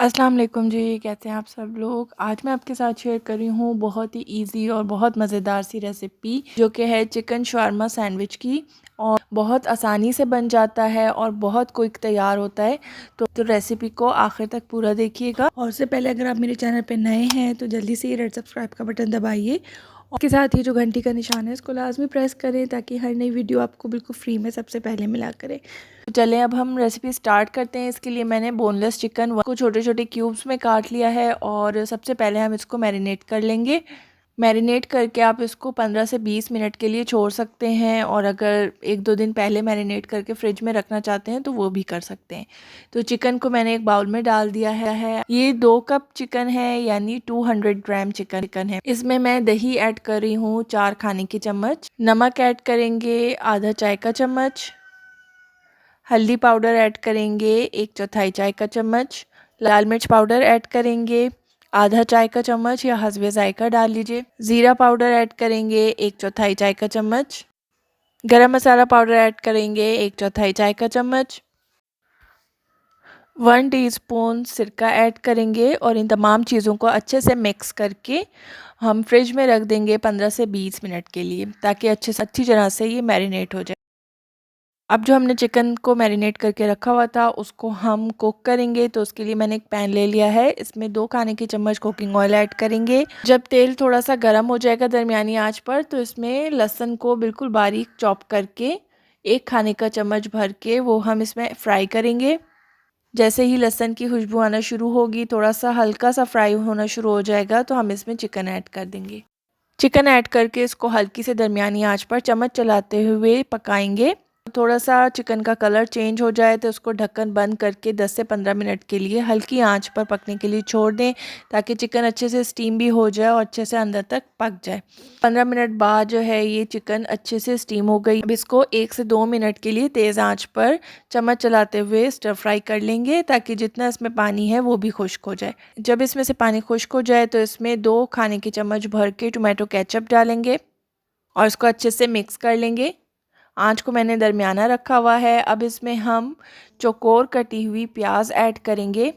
अस्सलाम वालेकुम जी, कैसे हैं आप सब लोग। आज मैं आपके साथ शेयर कर रही हूँ बहुत ही इजी और बहुत मज़ेदार सी रेसिपी जो कि है चिकन शावरमा सैंडविच की। और बहुत आसानी से बन जाता है और बहुत क्विक तैयार होता है। तो रेसिपी को आखिर तक पूरा देखिएगा। और उससे पहले अगर आप मेरे चैनल पे नए हैं तो जल्दी से ये रेड सब्सक्राइब का बटन दबाइए और के साथ ही जो घंटी का निशान है इसको लाजमी प्रेस करें ताकि हर नई वीडियो आपको बिल्कुल फ्री में सबसे पहले मिला करे। तो चलें अब हम रेसिपी स्टार्ट करते हैं। इसके लिए मैंने बोनलेस चिकन को छोटे छोटे क्यूब्स में काट लिया है और सबसे पहले हम इसको मैरिनेट कर लेंगे। मैरिनेट करके आप इसको 15 से 20 मिनट के लिए छोड़ सकते हैं और अगर 1-2 दिन पहले मैरिनेट करके फ्रिज में रखना चाहते हैं तो वो भी कर सकते हैं। तो चिकन को मैंने एक बाउल में डाल दिया है। ये 2 कप चिकन है यानी 200 ग्राम चिकन है। इसमें मैं दही ऐड कर रही हूँ 4 खाने की चम्मच, नमक ऐड करेंगे आधा चाय का चम्मच, हल्दी पाउडर ऐड करेंगे 1/4 चाय का चम्मच, लाल मिर्च पाउडर ऐड करेंगे आधा चाय का चम्मच या हस्बे जायका डाल लीजिए, ज़ीरा पाउडर ऐड करेंगे 1/4 चाय का चम्मच, गरम मसाला पाउडर ऐड करेंगे 1/4 चाय का चम्मच, 1 टीस्पून सिरका ऐड करेंगे और इन तमाम चीज़ों को अच्छे से मिक्स करके हम फ्रिज में रख देंगे 15 से 20 मिनट के लिए ताकि अच्छी तरह से ये मैरिनेट हो जाए। अब जो हमने चिकन को मैरिनेट करके रखा हुआ था उसको हम कुक करेंगे। तो उसके लिए मैंने एक पैन ले लिया है, इसमें 2 खाने की चम्मच कुकिंग ऑयल ऐड करेंगे। जब तेल थोड़ा सा गर्म हो जाएगा दरमियानी आंच पर तो इसमें लहसुन को बिल्कुल बारीक चॉप करके 1 खाने का चम्मच भर के वो हम इसमें फ्राई करेंगे। जैसे ही लहसुन की खुशबू आना शुरू होगी, थोड़ा सा हल्का सा फ्राई होना शुरू हो जाएगा तो हम इसमें चिकन ऐड कर देंगे। चिकन ऐड करके इसको हल्की से दरमियानी आंच पर चम्मच चलाते हुए पकाएंगे। थोड़ा सा चिकन का कलर चेंज हो जाए तो उसको ढक्कन बंद करके 10 से 15 मिनट के लिए हल्की आंच पर पकने के लिए छोड़ दें ताकि चिकन अच्छे से स्टीम भी हो जाए और अच्छे से अंदर तक पक जाए। 15 मिनट बाद जो है ये चिकन अच्छे से स्टीम हो गई। अब इसको 1 से 2 मिनट के लिए तेज़ आंच पर चम्मच चलाते हुए स्टर फ्राई कर लेंगे ताकि जितना इसमें पानी है वो भी खुश्क हो जाए। जब इसमें से पानी खुश्क हो जाए तो इसमें 2 खाने की चम्मच भर के टोमेटो केचप डालेंगे और इसको अच्छे से मिक्स कर लेंगे। आंच को मैंने दरमियाना रखा हुआ है। अब इसमें हम चौकोर कटी हुई प्याज ऐड करेंगे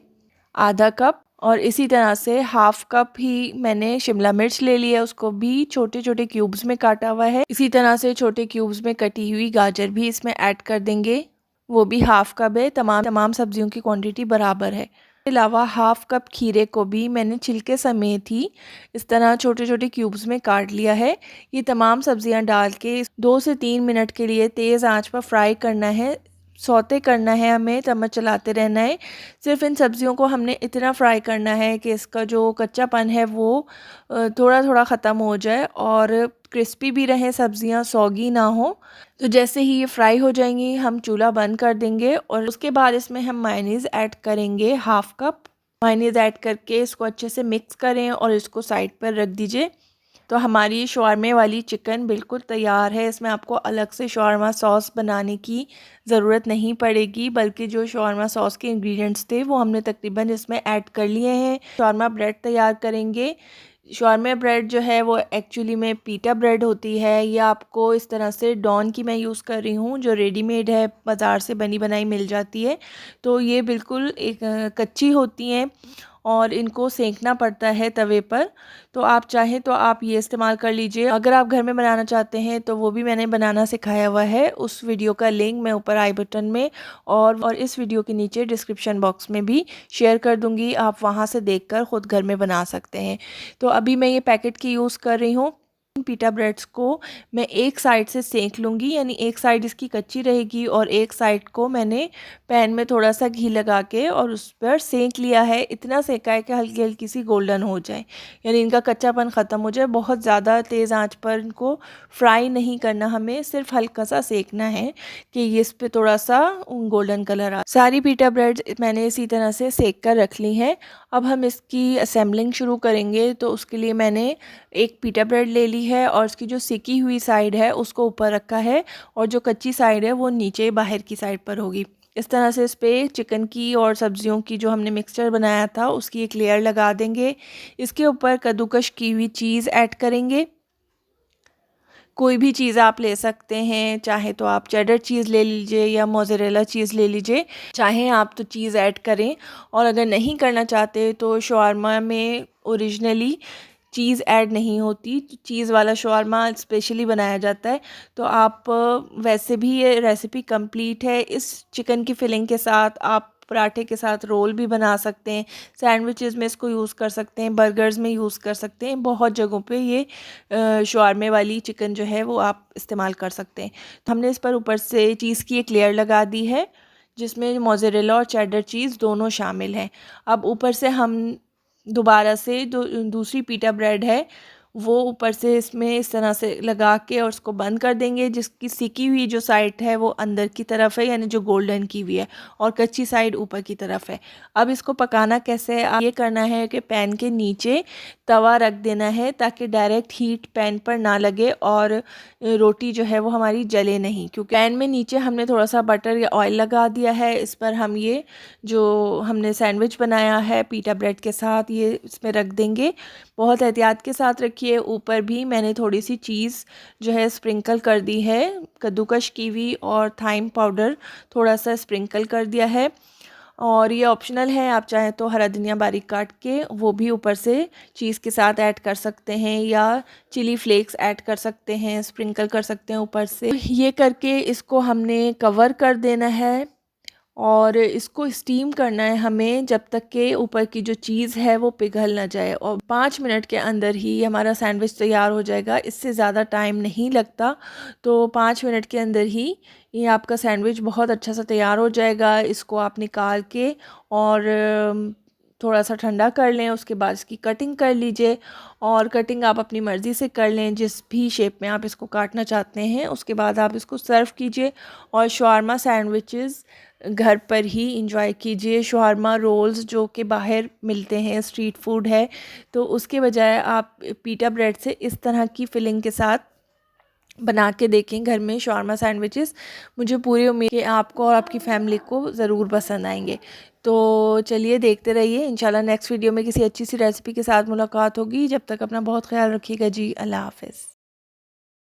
आधा कप और इसी तरह से हाफ कप ही मैंने शिमला मिर्च ले लिया, उसको भी छोटे छोटे क्यूब्स में काटा हुआ है। इसी तरह से छोटे क्यूब्स में कटी हुई गाजर भी इसमें ऐड कर देंगे, वो भी हाफ कप है। तमाम सब्जियों की क्वांटिटी बराबर है। इसके अलावा हाफ कप खीरे को भी मैंने छिलके समेत ही इस तरह छोटे छोटे क्यूब्स में काट लिया है। ये तमाम सब्जियां डाल के 2 से 3 मिनट के लिए तेज़ आंच पर फ्राई करना है, सौते करना है, हमें चम्मच चलाते रहना है। सिर्फ इन सब्जियों को हमने इतना फ्राई करना है कि इसका जो कच्चापन है वो थोड़ा थोड़ा ख़त्म हो जाए और क्रिस्पी भी रहें, सब्जियां सौगी ना हो। तो जैसे ही ये फ्राई हो जाएंगी हम चूल्हा बंद कर देंगे और उसके बाद इसमें हम मायोनीज़ ऐड करेंगे हाफ कप। मायोनीज़ ऐड करके इसको अच्छे से मिक्स करें और इसको साइड पर रख दीजिए। तो हमारी शॉर्मे वाली चिकन बिल्कुल तैयार है। इसमें आपको अलग से शॉर्मा सॉस बनाने की ज़रूरत नहीं पड़ेगी, बल्कि जो शॉर्मा सॉस के इंग्रेडिएंट्स थे वो हमने तकरीबन इसमें ऐड कर लिए हैं। शॉर्मा ब्रेड तैयार करेंगे। शॉर्मा ब्रेड जो है वो एक्चुअली में पीटा ब्रेड होती है। ये आपको इस तरह से डॉन की मैं यूज़ कर रही हूँ जो रेडीमेड है, बाज़ार से बनी बनाई मिल जाती है। तो ये बिल्कुल एक कच्ची होती हैं और इनको सेंकना पड़ता है तवे पर। तो आप चाहें तो आप ये इस्तेमाल कर लीजिए। अगर आप घर में बनाना चाहते हैं तो वो भी मैंने बनाना सिखाया हुआ है, उस वीडियो का लिंक मैं ऊपर आई बटन में और इस वीडियो के नीचे डिस्क्रिप्शन बॉक्स में भी शेयर कर दूंगी। आप वहां से देखकर ख़ुद घर में बना सकते हैं। तो अभी मैं ये पैकेट की यूज़ कर रही हूँ। पीटा ब्रेड्स को मैं एक साइड से सेंक लूँगी, यानी एक साइड इसकी कच्ची रहेगी और एक साइड को मैंने पैन में थोड़ा सा घी लगा के और उस पर सेंक लिया है। इतना सेका है कि हल्की हल्की सी गोल्डन हो जाए, यानी इनका कच्चापन ख़त्म हो जाए। बहुत ज़्यादा तेज़ आंच पर इनको फ्राई नहीं करना, हमें सिर्फ हल्का सा सेकना है कि ये इस पर थोड़ा सा गोल्डन कलर आ। सारी पीटा ब्रेड मैंने इसी तरह से सेक कर रख ली हैं। अब हम इसकी असेंबलिंग शुरू करेंगे। तो उसके लिए मैंने एक पीटा ब्रेड ले ली है और इसकी जो सेकी हुई साइड है उसको ऊपर रखा है और जो कच्ची साइड है वो नीचे बाहर की साइड पर होगी। इस तरह से इस पर चिकन की और सब्जियों की जो हमने मिक्सचर बनाया था उसकी एक लेयर लगा देंगे। इसके ऊपर कद्दूकश की हुई चीज़ ऐड करेंगे, कोई भी चीज़ आप ले सकते हैं, चाहे तो आप चेडर चीज़ ले लीजिए या मोज़रेला चीज़ ले लीजिए, चाहे आप तो चीज़ ऐड करें। और अगर नहीं करना चाहते तो शवारमा में ओरिजिनली चीज़ ऐड नहीं होती, चीज़ वाला शवारमा स्पेशली बनाया जाता है। तो आप वैसे भी ये रेसिपी कंप्लीट है। इस चिकन की फिलिंग के साथ आप पराठे के साथ रोल भी बना सकते हैं, सैंडविचेस में इसको यूज़ कर सकते हैं, बर्गर्स में यूज़ कर सकते हैं। बहुत जगहों पे ये शवारमे वाली चिकन जो है वो आप इस्तेमाल कर सकते हैं। तो हमने इस पर ऊपर से चीज़ की एक लेयर लगा दी है, जिसमें मोज़रेला और चेडर चीज़ दोनों शामिल हैं। अब ऊपर से हम दोबारा से दूसरी पीटा ब्रेड है वो ऊपर से इसमें इस तरह से लगा के और उसको बंद कर देंगे, जिसकी सिकी हुई जो साइड है वो अंदर की तरफ है, यानी जो गोल्डन की हुई है, और कच्ची साइड ऊपर की तरफ है। अब इसको पकाना कैसे है, ये करना है कि पैन के नीचे तवा रख देना है ताकि डायरेक्ट हीट पैन पर ना लगे और रोटी जो है वो हमारी जले नहीं, क्योंकि पैन में नीचे हमने थोड़ा सा बटर या ऑयल लगा दिया है। इस पर हम ये जो हमने सैंडविच बनाया है पीटा ब्रेड के साथ ये इसमें रख देंगे। बहुत एहतियात के साथ रखिए। ऊपर भी मैंने थोड़ी सी चीज़ जो है स्प्रिंकल कर दी है, कद्दूकश कीवी और थाइम पाउडर थोड़ा सा स्प्रिंकल कर दिया है। और ये ऑप्शनल है, आप चाहें तो हरा धनिया बारीक काट के वो भी ऊपर से चीज़ के साथ ऐड कर सकते हैं, या चिली फ्लेक्स ऐड कर सकते हैं, स्प्रिंकल कर सकते हैं ऊपर से। ये करके इसको हमने कवर कर देना है और इसको स्टीम करना है हमें जब तक के ऊपर की जो चीज़ है वो पिघल ना जाए। और 5 मिनट के अंदर ही हमारा सैंडविच तैयार हो जाएगा, इससे ज़्यादा टाइम नहीं लगता। तो 5 मिनट के अंदर ही ये आपका सैंडविच बहुत अच्छा सा तैयार हो जाएगा। इसको आप निकाल के और थोड़ा सा ठंडा कर लें, उसके बाद इसकी कटिंग कर लीजिए। और कटिंग आप अपनी मर्ज़ी से कर लें, जिस भी शेप में आप इसको काटना चाहते हैं। उसके बाद आप इसको सर्व कीजिए और शवारमा सैंडविचेस घर पर ही इंजॉय कीजिए। शवारमा रोल्स जो कि बाहर मिलते हैं, स्ट्रीट फूड है, तो उसके बजाय आप पीटा ब्रेड से इस तरह की फिलिंग के साथ बना के देखें घर में शवारमा सैंडविचेस। मुझे पूरी उम्मीद है कि आपको और आपकी फैमिली को ज़रूर पसंद आएंगे। तो चलिए देखते रहिए, इंशाल्लाह नेक्स्ट वीडियो में किसी अच्छी सी रेसिपी के साथ मुलाकात होगी। जब तक अपना बहुत ख्याल रखिएगा जी। अल्लाह हाफ़िज़।